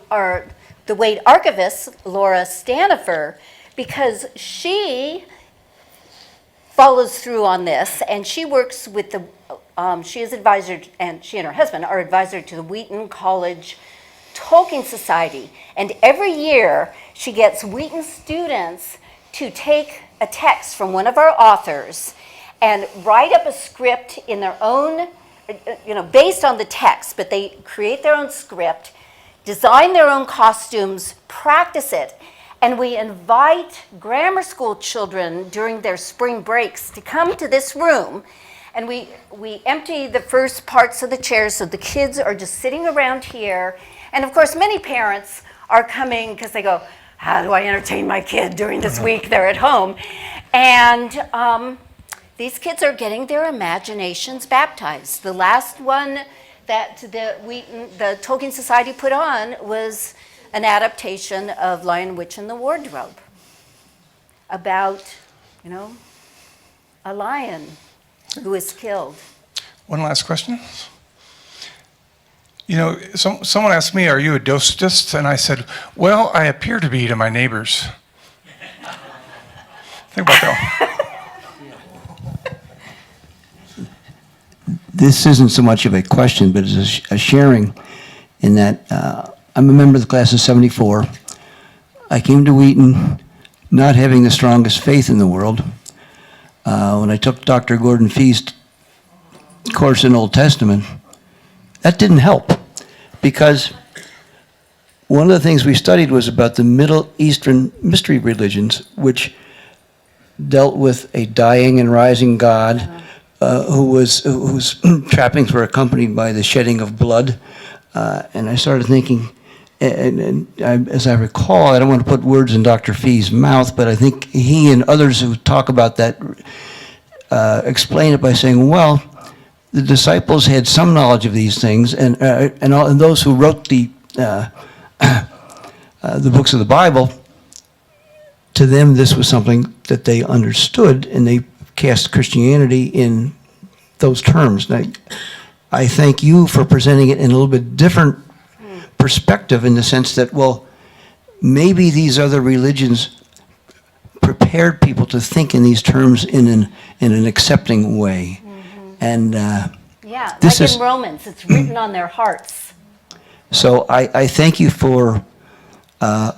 the Wade archivist, Laura Stanifer, because she follows through on this, and she works with she is advisor, and she and her husband are advisor to the Wheaton College Tolkien Society. And every year, she gets Wheaton students to take a text from one of our authors and write up a script in their own, based on the text, but they create their own script, design their own costumes, practice it. And we invite grammar school children during their spring breaks to come to this room, and we empty the first parts of the chairs so the kids are just sitting around here. And of course, many parents are coming because they go, how do I entertain my kid during this week? They're at home. And these kids are getting their imaginations baptized. The last one that the Tolkien Society put on was an adaptation of Lion, Witch, and the Wardrobe about, a lion who is killed. One last question. Someone asked me, are you a Dostist? And I said, well, I appear to be to my neighbors. Think about that. This isn't so much of a question, but it's a sharing in that I'm a member of the class of 74. I came to Wheaton not having the strongest faith in the world. When I took Dr. Gordon Fee's course in Old Testament, that didn't help, because one of the things we studied was about the Middle Eastern mystery religions, which dealt with a dying and rising God whose trappings were accompanied by the shedding of blood. And I started thinking, as I recall, I don't want to put words in Dr. Fee's mouth, but I think he and others who talk about that explain it by saying, well, the disciples had some knowledge of these things, and those who wrote the books of the Bible, to them this was something that they understood, and they cast Christianity in those terms. Now, I thank you for presenting it in a little bit different perspective, in the sense that, well, maybe these other religions prepared people to think in these terms in an accepting way. And this like in Romans, it's written on their hearts. So I thank you for an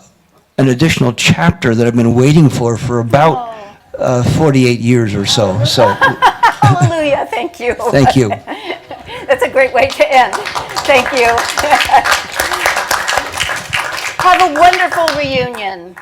additional chapter that I've been waiting for about 48 years or so. So Hallelujah, thank you. thank you. That's a great way to end. Thank you. Have a wonderful reunion.